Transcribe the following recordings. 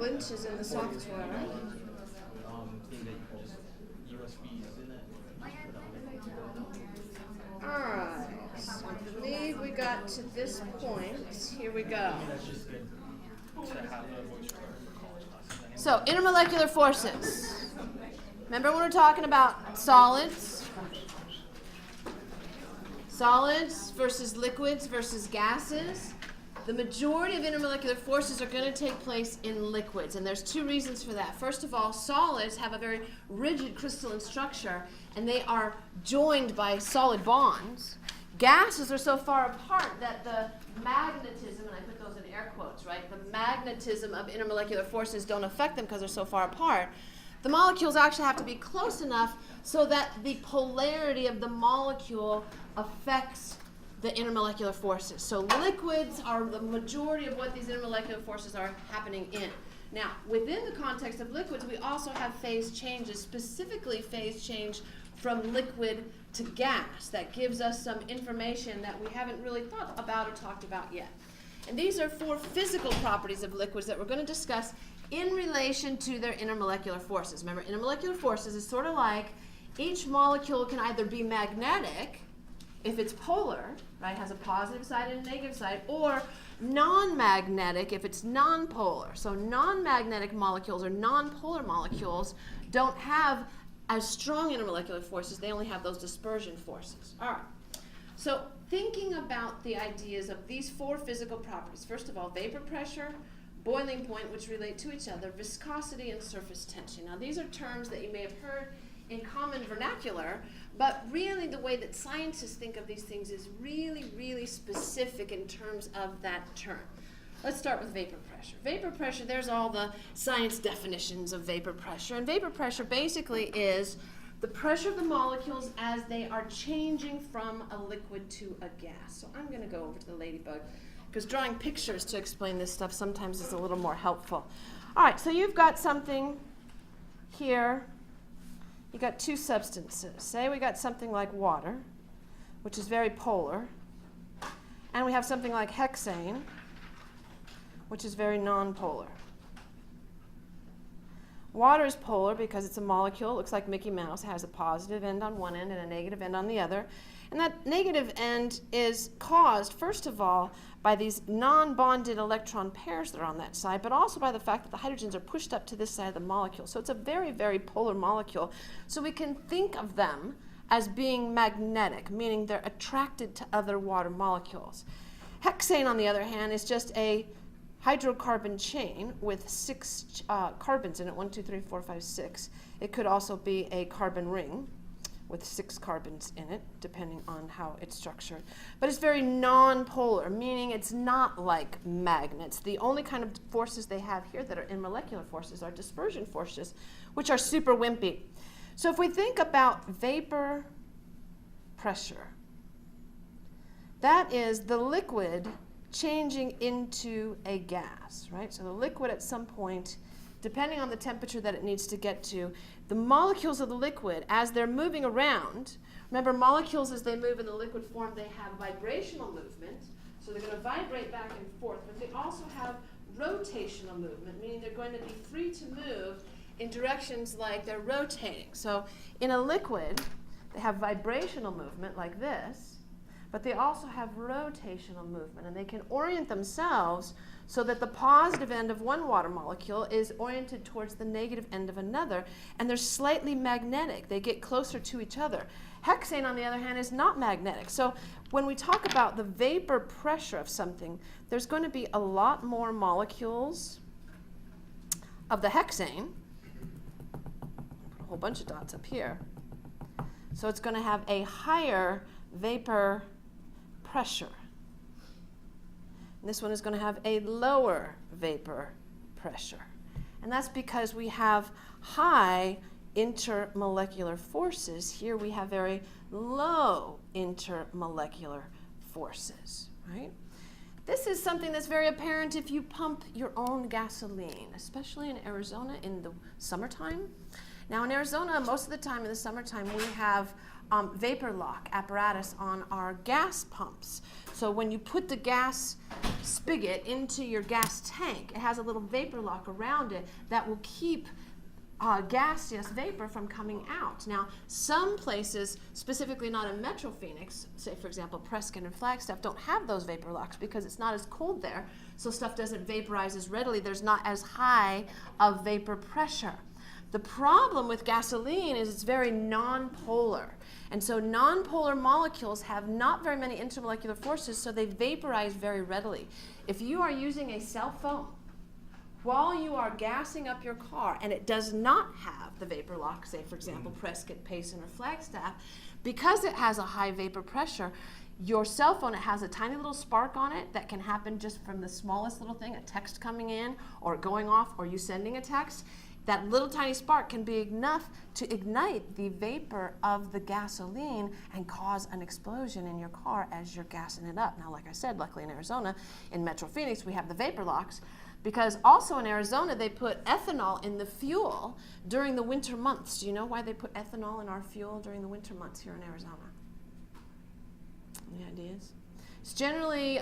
Flint is in the software, right? Alright, so I believe we got to this point. Here we go. So, intermolecular forces. Remember when we're talking about solids? Solids versus liquids versus gases. The majority of intermolecular forces are going to take place in liquids, and there's two reasons for that. First of all, solids have a very rigid crystalline structure, and they are joined by solid bonds. Gases are so far apart that the magnetism, and I put those in air quotes, right? The magnetism of intermolecular forces don't affect them because they're so far apart. The molecules actually have to be close enough so that the polarity of the molecule affects the intermolecular forces. So liquids are the majority of what these intermolecular forces are happening in. Now, within the context of liquids, we also have phase changes, specifically phase change from liquid to gas. That gives us some information that we haven't really thought about or talked about yet. And these are 4 physical properties of liquids that we're going to discuss in relation to their intermolecular forces. Remember, intermolecular forces is sort of like each molecule can either be magnetic, if it's polar, right, has a positive side and a negative side, or non-magnetic if it's non-polar. So non-magnetic molecules or non-polar molecules don't have as strong intermolecular forces. They only have those dispersion forces. All right. So thinking about the ideas of these 4 physical properties. First of all, vapor pressure, boiling point, which relate to each other, viscosity, and surface tension. Now these are terms that you may have heard in common vernacular, but really the way that scientists think of these things is really, really specific in terms of that term. Let's start with vapor pressure. Vapor pressure, there's all the science definitions of vapor pressure. And vapor pressure basically is the pressure of the molecules as they are changing from a liquid to a gas. So I'm going to go over to the ladybug, because drawing pictures to explain this stuff sometimes is a little more helpful. All right, so you've got something here. You got 2 substances. Say we got something like water, which is very polar, and we have something like hexane, which is very nonpolar. Water is polar because it's a molecule. It looks like Mickey Mouse. It has a positive end on one end and a negative end on the other. And that negative end is caused, first of all, by these non-bonded electron pairs that are on that side, but also by the fact that the hydrogens are pushed up to this side of the molecule. So it's a very, very polar molecule. So we can think of them as being magnetic, meaning they're attracted to other water molecules. Hexane, on the other hand, is just a hydrocarbon chain with 6 carbons in it, 1, 2, 3, 4, 5, 6. It could also be a carbon ring with 6 carbons in it, depending on how it's structured. But it's very non-polar, meaning it's not like magnets. The only kind of forces they have here that are intermolecular forces are dispersion forces, which are super wimpy. So if we think about vapor pressure, that is the liquid changing into a gas, right? So the liquid at some point, depending on the temperature that it needs to get to, the molecules of the liquid, as they're moving around, remember molecules as they move in the liquid form, they have vibrational movement, so they're going to vibrate back and forth, but they also have rotational movement, meaning they're going to be free to move in directions like they're rotating. So in a liquid, they have vibrational movement like this, but they also have rotational movement, and they can orient themselves so that the positive end of one water molecule is oriented towards the negative end of another, and they're slightly magnetic. They get closer to each other. Hexane, on the other hand, is not magnetic. So when we talk about the vapor pressure of something, there's going to be a lot more molecules of the hexane. Put a whole bunch of dots up here. So it's going to have a higher vapor pressure. And this one is going to have a lower vapor pressure. And that's because we have high intermolecular forces. Here we have very low intermolecular forces, right? This is something that's very apparent if you pump your own gasoline, especially in Arizona in the summertime. Now in Arizona, most of the time in the summertime, we have vapor lock apparatus on our gas pumps. So when you put the gas spigot into your gas tank, it has a little vapor lock around it that will keep gaseous vapor from coming out. Now, some places, specifically not in Metro Phoenix, say for example Prescott and Flagstaff, don't have those vapor locks because it's not as cold there, so stuff doesn't vaporize as readily. There's not as high of vapor pressure. The problem with gasoline is it's very nonpolar. And so nonpolar molecules have not very many intermolecular forces, so they vaporize very readily. If you are using a cell phone while you are gassing up your car and it does not have the vapor lock, say for example Prescott, Payson, or Flagstaff, because it has a high vapor pressure, your cell phone, it has a tiny little spark on it that can happen just from the smallest little thing, a text coming in or going off or you sending a text. That little tiny spark can be enough to ignite the vapor of the gasoline and cause an explosion in your car as you're gassing it up. Now, like I said, luckily in Arizona, in Metro Phoenix, we have the vapor locks, because also in Arizona, they put ethanol in the fuel during the winter months. Do you know why they put ethanol in our fuel during the winter months here in Arizona? Any ideas? It's generally,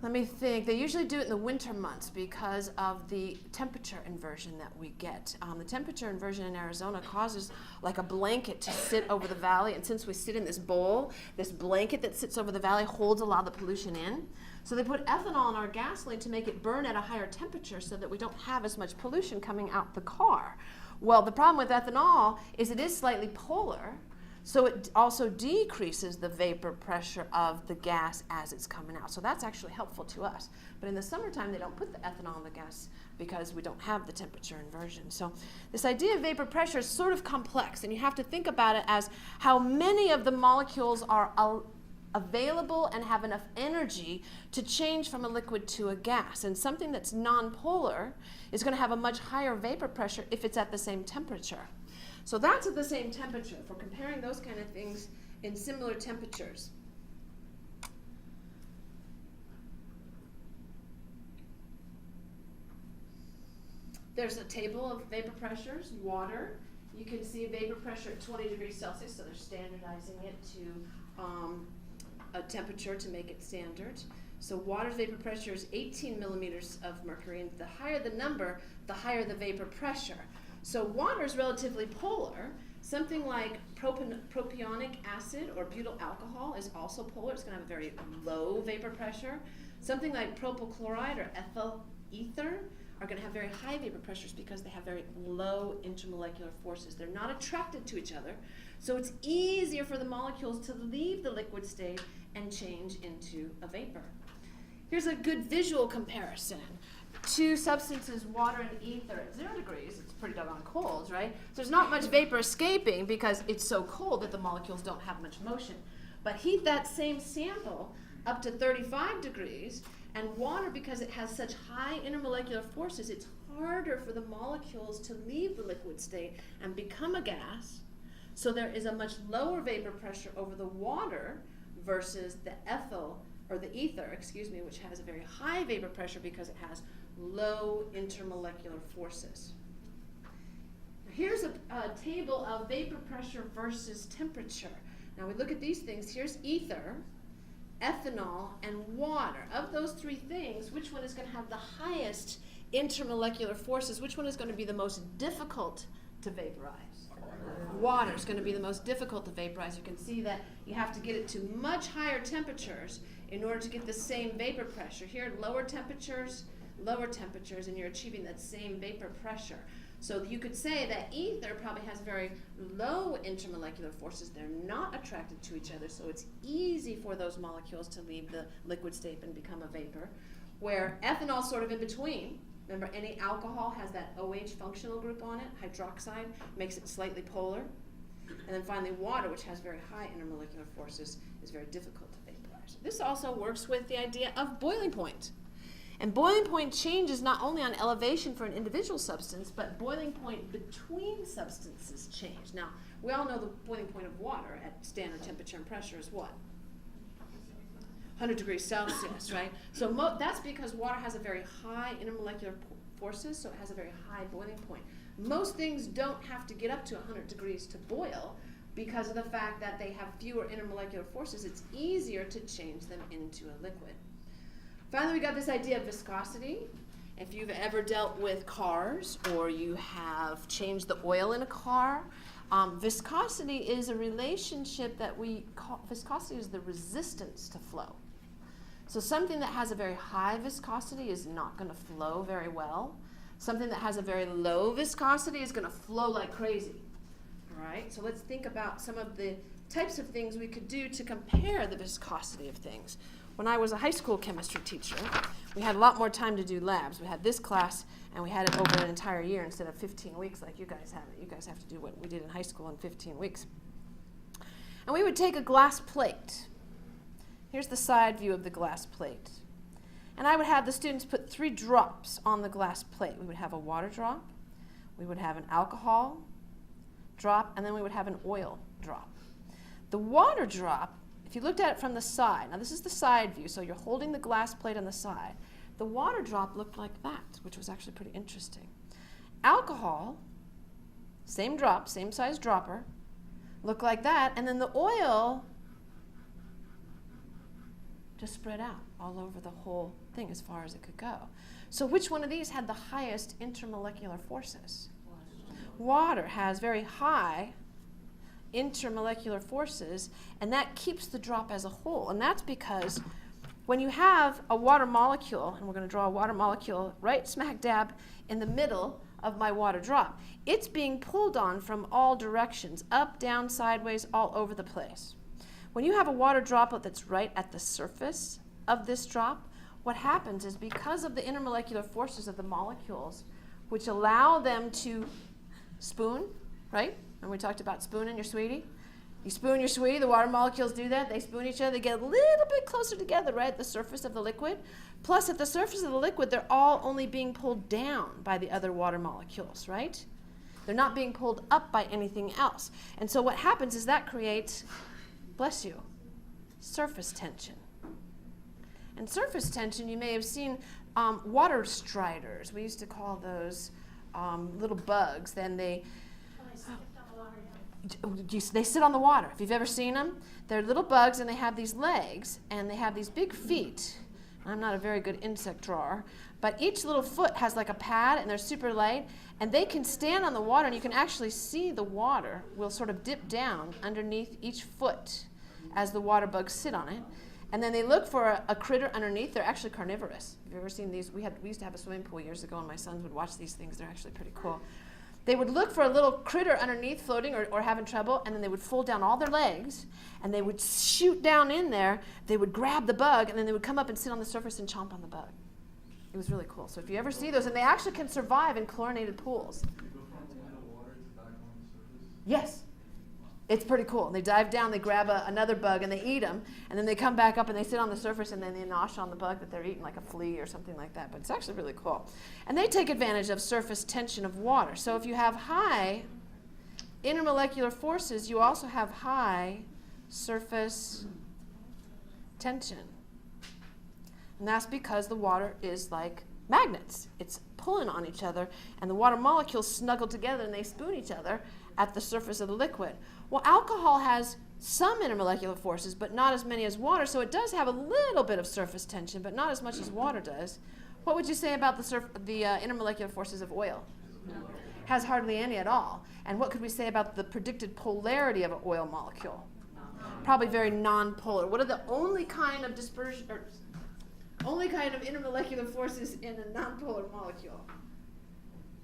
let me think. They usually do it in the winter months because of the temperature inversion that we get. The temperature inversion in Arizona causes like a blanket to sit over the valley, and since we sit in this bowl, this blanket that sits over the valley holds a lot of the pollution in. So they put ethanol in our gasoline to make it burn at a higher temperature so that we don't have as much pollution coming out the car. Well, the problem with ethanol is it is slightly polar, so it also decreases the vapor pressure of the gas as it's coming out. So that's actually helpful to us. But in the summertime, they don't put the ethanol in the gas because we don't have the temperature inversion. So this idea of vapor pressure is sort of complex, and you have to think about it as how many of the molecules are available and have enough energy to change from a liquid to a gas. And something that's nonpolar is going to have a much higher vapor pressure if it's at the same temperature. So that's at the same temperature, for comparing those kind of things in similar temperatures. There's a table of vapor pressures. Water, you can see vapor pressure at 20 degrees Celsius, so they're standardizing it to a temperature to make it standard. So water's vapor pressure is 18 millimeters of mercury, and the higher the number, the higher the vapor pressure. So water is relatively polar. Something like propionic acid or butyl alcohol is also polar. It's going to have a very low vapor pressure. Something like propyl chloride or ethyl ether are going to have very high vapor pressures because they have very low intermolecular forces. They're not attracted to each other, so it's easier for the molecules to leave the liquid state and change into a vapor. Here's a good visual comparison. Two substances, water and ether, at 0 degrees, it's pretty doggone cold, right? So there's not much vapor escaping because it's so cold that the molecules don't have much motion. But heat that same sample up to 35 degrees, and water, because it has such high intermolecular forces, it's harder for the molecules to leave the liquid state and become a gas. So there is a much lower vapor pressure over the water versus the ether, which has a very high vapor pressure because it has low intermolecular forces. Here's a table of vapor pressure versus temperature. Now we look at these things. Here's ether, ethanol, and water. Of those three things, which one is going to have the highest intermolecular forces? Which one is going to be the most difficult to vaporize? Water is going to be the most difficult to vaporize. You can see that you have to get it to much higher temperatures in order to get the same vapor pressure. Here, lower temperatures, and you're achieving that same vapor pressure. So you could say that ether probably has very low intermolecular forces. They're not attracted to each other, so it's easy for those molecules to leave the liquid state and become a vapor, where ethanol is sort of in between. Remember, any alcohol has that OH functional group on it. Hydroxide makes it slightly polar. And then finally, water, which has very high intermolecular forces, is very difficult to vaporize. This also works with the idea of boiling point. And boiling point changes not only on elevation for an individual substance, but boiling point between substances change. Now, we all know the boiling point of water at standard temperature and pressure is what? 100 degrees Celsius, right? So that's because water has a very high intermolecular forces, so it has a very high boiling point. Most things don't have to get up to 100 degrees to boil because of the fact that they have fewer intermolecular forces. It's easier to change them into a liquid. Finally, we got this idea of viscosity. If you've ever dealt with cars or you have changed the oil in a car, viscosity is a relationship that we call, viscosity is the resistance to flow. So something that has a very high viscosity is not going to flow very well. Something that has a very low viscosity is going to flow like crazy. All right, so let's think about some of the types of things we could do to compare the viscosity of things. When I was a high school chemistry teacher, we had a lot more time to do labs. We had this class, and we had it over an entire year instead of 15 weeks like you guys have it. You guys have to do what we did in high school in 15 weeks. And we would take a glass plate. Here's the side view of the glass plate. And I would have the students put 3 drops on the glass plate. We would have a water drop, we would have an alcohol drop, and then we would have an oil drop. The water drop, if you looked at it from the side, now this is the side view, so you're holding the glass plate on the side. The water drop looked like that, which was actually pretty interesting. Alcohol, same drop, same size dropper, looked like that, and then the oil just spread out all over the whole thing as far as it could go. So which one of these had the highest intermolecular forces? Water has very high intermolecular forces, and that keeps the drop as a whole. And that's because when you have a water molecule, and we're going to draw a water molecule right smack dab in the middle of my water drop, it's being pulled on from all directions, up, down, sideways, all over the place. When you have a water droplet that's right at the surface of this drop, what happens is because of the intermolecular forces of the molecules, which allow them to spoon, right? And we talked about spooning your sweetie. You spoon your sweetie, the water molecules do that. They spoon each other. They get a little bit closer together, right, at the surface of the liquid. Plus, at the surface of the liquid, they're all only being pulled down by the other water molecules, right? They're not being pulled up by anything else. And so what happens is that creates, bless you, surface tension. And surface tension, you may have seen water striders. We used to call those little bugs. Then they sit on the water. If you've ever seen them, they're little bugs, and they have these legs, and they have these big feet. I'm not a very good insect drawer, but each little foot has like a pad, and they're super light, and they can stand on the water, and you can actually see the water will sort of dip down underneath each foot as the water bugs sit on it. And then they look for a critter underneath. They're actually carnivorous. Have you ever seen these? We used to have a swimming pool years ago, and my sons would watch these things. They're actually pretty cool. They would look for a little critter underneath floating or having trouble, and then they would fold down all their legs, and they would shoot down in there. They would grab the bug, and then they would come up and sit on the surface and chomp on the bug. It was really cool. So if you ever see those, and they actually can survive in chlorinated pools. Yes. It's pretty cool. They dive down, they grab another bug, and they eat them, and then they come back up and they sit on the surface, and then they nosh on the bug that they're eating, like a flea or something like that. But it's actually really cool. And they take advantage of surface tension of water. So if you have high intermolecular forces, you also have high surface tension. And that's because the water is like magnets. It's pulling on each other, and the water molecules snuggle together, and they spoon each other at the surface of the liquid. Well, alcohol has some intermolecular forces, but not as many as water, so it does have a little bit of surface tension, but not as much as water does. What would you say about the intermolecular forces of oil? Has hardly any at all. And what could we say about the predicted polarity of an oil molecule? Probably very non-polar. What are the only kind of dispersion, or only kind of intermolecular forces in a non-polar molecule?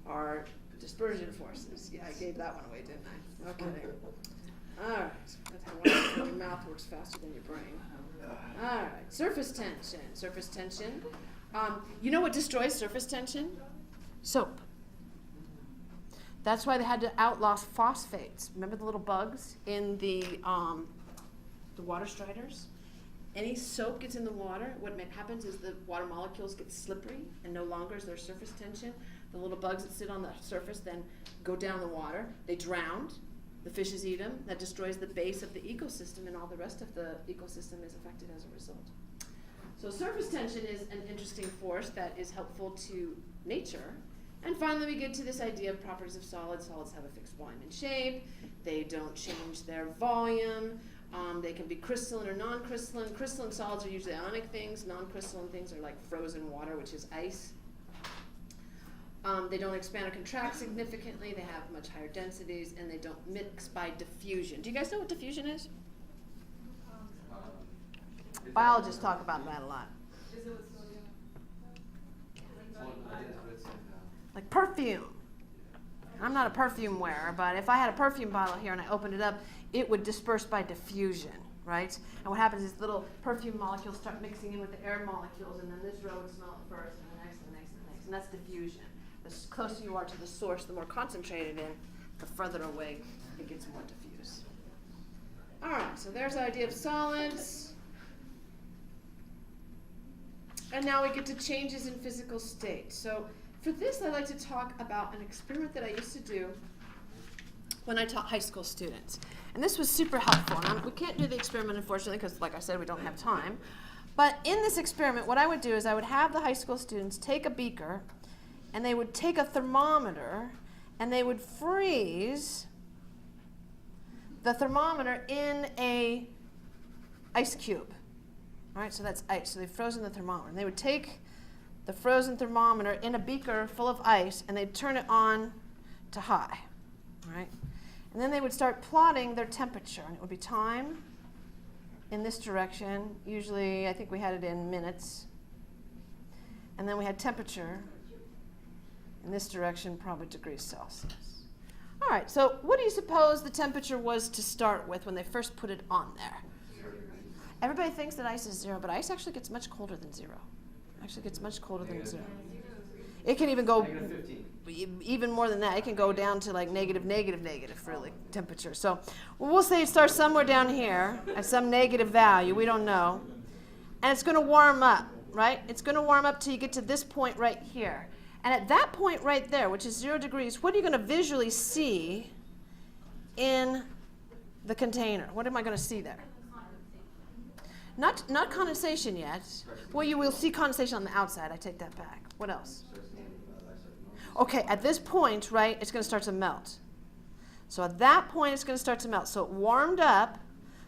Are dispersion forces. Yeah, I gave that one away, didn't I? Okay. All right. That's how your mouth works faster than your brain. All right. Surface tension. Surface tension. You know what destroys surface tension? Soap. That's why they had to outlaw phosphates. Remember the little bugs in the water striders? Any soap gets in the water, what happens is the water molecules get slippery, and no longer is there surface tension. The little bugs that sit on the surface then go down the water. They drown. The fishes eat them. That destroys the base of the ecosystem, and all the rest of the ecosystem is affected as a result. So surface tension is an interesting force that is helpful to nature And finally, we get to this idea of properties of solids. Solids have a fixed volume and shape. They don't change their volume. They can be crystalline or non-crystalline. Crystalline solids are usually ionic things. Non-crystalline things are like frozen water, which is ice. They don't expand or contract significantly. They have much higher densities, and they don't mix by diffusion. Do you guys know what diffusion is? Biologists talk about that a lot. Like perfume. I'm not a perfume wearer, but if I had a perfume bottle here and I opened it up, it would disperse by diffusion, right? And what happens is little perfume molecules start mixing in with the air molecules, and then this row would smell it first, and the next, and the next, and the next. And that's diffusion. The closer you are to the source, the more concentrated in, the further away it gets more diffuse. All right, so there's the idea of solids. And now we get to changes in physical state. So for this, I'd like to talk about an experiment that I used to do when I taught high school students. And this was super helpful. And we can't do the experiment, unfortunately, because, like I said, we don't have time. But in this experiment, what I would do is I would have the high school students take a beaker, and they would take a thermometer, and they would freeze the thermometer in a ice cube. All right, so that's ice. So they've frozen the thermometer. And they would take the frozen thermometer in a beaker full of ice, and they'd turn it on to high. All right? And then they would start plotting their temperature. And it would be time in this direction. Usually, I think we had it in minutes. And then we had temperature in this direction, probably degrees Celsius. All right, so what do you suppose the temperature was to start with when they first put it on there? Everybody thinks that ice is 0, but ice actually gets much colder than 0. Actually gets much colder than 0. It can even go even more than that. It can go down to like negative, really, temperature. So we'll say it starts somewhere down here at some negative value. We don't know. And it's going to warm up, right? It's going to warm up till you get to this point right here. And at that point right there, which is 0 degrees, what are you going to visually see in the container? What am I going to see there? Not condensation yet. Well, you will see condensation on the outside. I take that back. What else? Okay, at this point, right, it's going to start to melt. So at that point, it's going to start to melt. So it warmed up.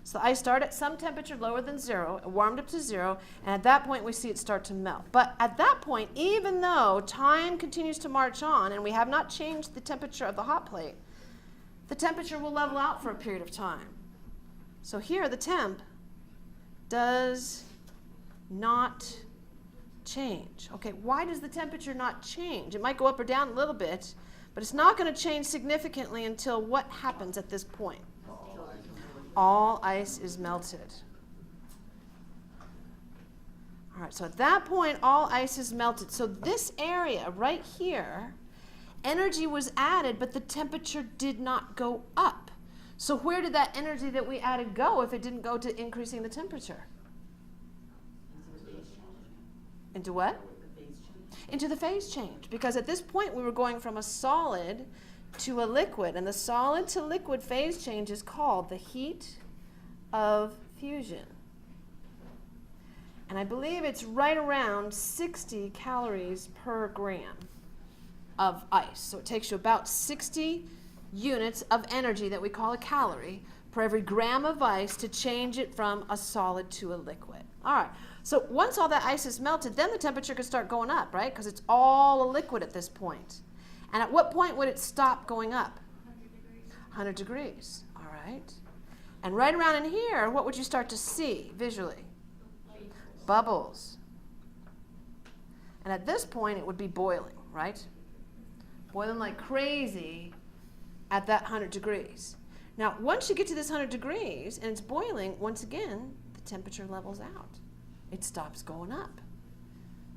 So the ice started at some temperature lower than 0. It warmed up to 0. And at that point, we see it start to melt. But at that point, even though time continues to march on and we have not changed the temperature of the hot plate, the temperature will level out for a period of time. So here, the temp does not change. Okay, why does the temperature not change? It might go up or down a little bit, but it's not going to change significantly until what happens at this point? All ice is melted. All right, so at that point, all ice is melted. So this area right here, energy was added, but the temperature did not go up. So where did that energy that we added go if it didn't go to increasing the temperature? Into what? Into the phase change. Because at this point, we were going from a solid to a liquid. And the solid to liquid phase change is called the heat of fusion. And I believe it's right around 60 calories per gram of ice. So it takes you about 60 units of energy that we call a calorie per every gram of ice to change it from a solid to a liquid. All right, so once all that ice is melted, then the temperature can start going up, right? Because it's all a liquid at this point. And at what point would it stop going up? 100 degrees, all right. And right around in here, what would you start to see visually? Bubbles. And at this point, it would be boiling, right? Boiling like crazy at that 100 degrees. Now, once you get to this 100 degrees and it's boiling, once again, the temperature levels out. It stops going up.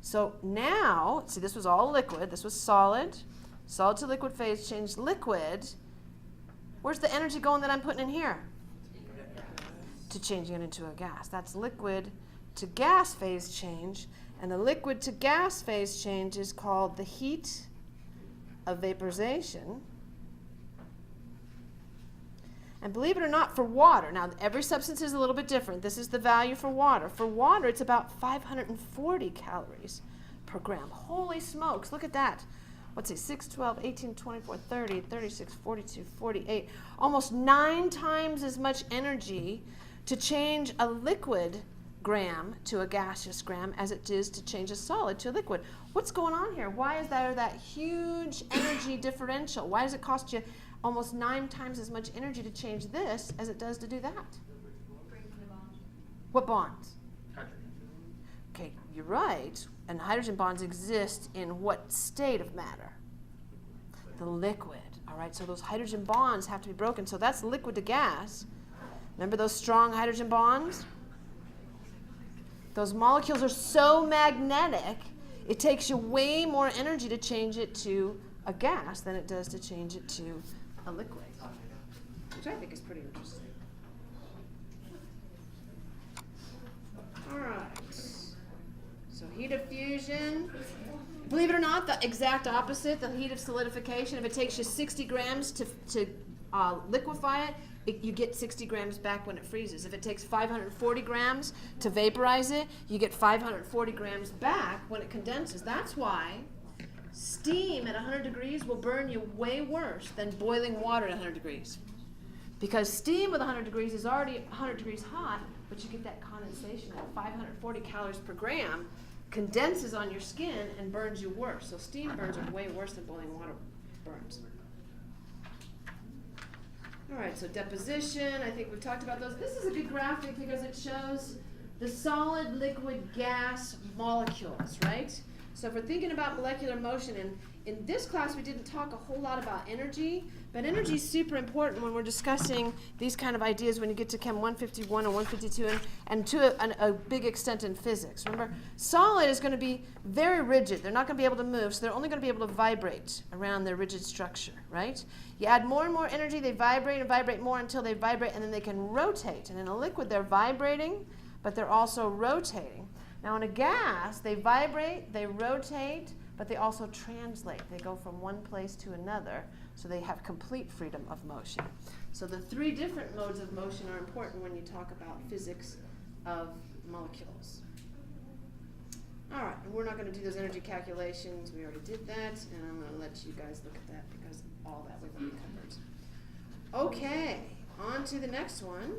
So now, see, this was all liquid. This was solid. Solid to liquid phase change. Liquid, where's the energy going that I'm putting in here? To changing it into a gas. That's liquid to gas phase change. And the liquid to gas phase change is called the heat of vaporization. And believe it or not, for water, now every substance is a little bit different. This is the value for water. For water, it's about 540 calories per gram. Holy smokes, look at that. let's see, 6, 12, 18, 24, 30, 36, 42, 48, almost 9 times as much energy to change a liquid gram to a gaseous gram as it is to change a solid to a liquid. What's going on here? Why is there that huge energy differential? Why does it cost you almost 9 times as much energy to change this as it does to do that? What bonds? Hydrogen. Okay, you're right. And hydrogen bonds exist in what state of matter? The liquid. All right, so those hydrogen bonds have to be broken. So that's liquid to gas. Remember those strong hydrogen bonds? Those molecules are so magnetic, it takes you way more energy to change it to a gas than it does to change it to a liquid, which I think is pretty interesting. All right. So heat of fusion. Believe it or not, the exact opposite, the heat of solidification. If it takes you 60 grams to liquefy it, you get 60 grams back when it freezes. If it takes 540 grams to vaporize it, you get 540 grams back when it condenses. That's why steam at 100 degrees will burn you way worse than boiling water at 100 degrees. Because steam with 100 degrees is already 100 degrees hot, but you get that condensation at 540 calories per gram, condenses on your skin and burns you worse. So steam burns are way worse than boiling water burns. All right, so deposition, I think we've talked about those. This is a good graphic because it shows the solid, liquid, gas molecules, right? So if we're thinking about molecular motion, and in this class we didn't talk a whole lot about energy, but energy is super important when we're discussing these kind of ideas when you get to Chem 151 and 152 and to a big extent in physics. Remember, solid is going to be very rigid. They're not going to be able to move, so they're only going to be able to vibrate around their rigid structure, right? You add more and more energy, they vibrate and vibrate more until they vibrate, and then they can rotate. And in a liquid, they're vibrating, but they're also rotating. Now in a gas, they vibrate, they rotate, but they also translate. They go from one place to another, so they have complete freedom of motion. So the 3 different modes of motion are important when you talk about physics of molecules. All right, and we're not going to do those energy calculations. We already did that, and I'm going to let you guys look at that because all that we've already covered. Okay, on to the next one.